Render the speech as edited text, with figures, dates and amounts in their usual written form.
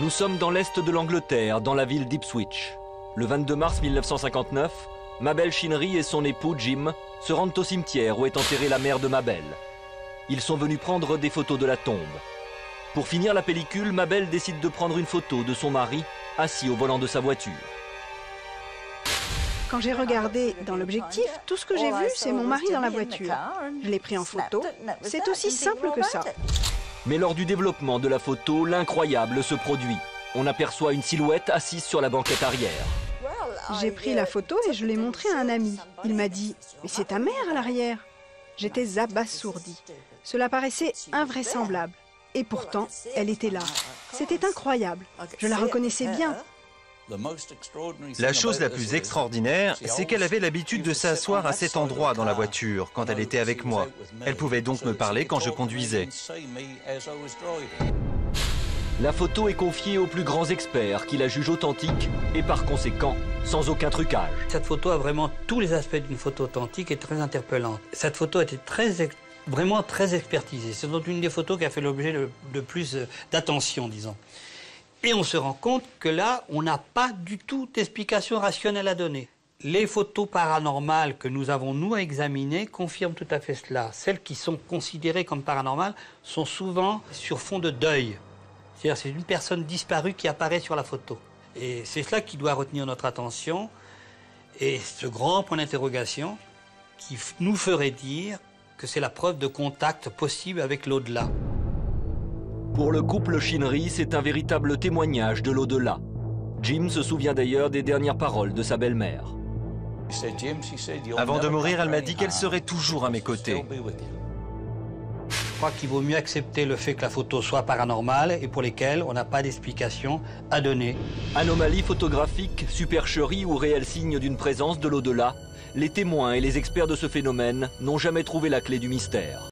Nous sommes dans l'est de l'Angleterre, dans la ville d'Ipswich. Le 22 mars 1959, Mabel Chinnery et son époux Jim se rendent au cimetière où est enterrée la mère de Mabel. Ils sont venus prendre des photos de la tombe. Pour finir la pellicule, Mabel décide de prendre une photo de son mari assis au volant de sa voiture. Quand j'ai regardé dans l'objectif, tout ce que j'ai vu, c'est mon mari dans la voiture. Je l'ai pris en photo. C'est aussi simple que ça. Mais lors du développement de la photo, l'incroyable se produit. On aperçoit une silhouette assise sur la banquette arrière. J'ai pris la photo et je l'ai montrée à un ami. Il m'a dit « Mais c'est ta mère à l'arrière !» J'étais abasourdie. Cela paraissait invraisemblable. Et pourtant, elle était là. C'était incroyable. Je la reconnaissais bien. La chose la plus extraordinaire, c'est qu'elle avait l'habitude de s'asseoir à cet endroit dans la voiture quand elle était avec moi. Elle pouvait donc me parler quand je conduisais. La photo est confiée aux plus grands experts qui la jugent authentique et par conséquent sans aucun trucage. Cette photo a vraiment tous les aspects d'une photo authentique et très interpellante. Cette photo a été vraiment très expertisée. C'est donc une des photos qui a fait l'objet de plus d'attention, disons. Et on se rend compte que là, on n'a pas du tout d'explication rationnelle à donner. Les photos paranormales que nous avons, nous, à examiner confirment tout à fait cela. Celles qui sont considérées comme paranormales sont souvent sur fond de deuil. C'est-à-dire c'est une personne disparue qui apparaît sur la photo. Et c'est cela qui doit retenir notre attention. Et ce grand point d'interrogation qui nous ferait dire que c'est la preuve de contact possible avec l'au-delà. Pour le couple Chinnery, c'est un véritable témoignage de l'au-delà. Jim se souvient d'ailleurs des dernières paroles de sa belle-mère. Avant de mourir, elle m'a dit qu'elle serait toujours à mes côtés. Je crois qu'il vaut mieux accepter le fait que la photo soit paranormale et pour lesquelles on n'a pas d'explication à donner. Anomalie photographique, supercherie ou réel signe d'une présence de l'au-delà, les témoins et les experts de ce phénomène n'ont jamais trouvé la clé du mystère.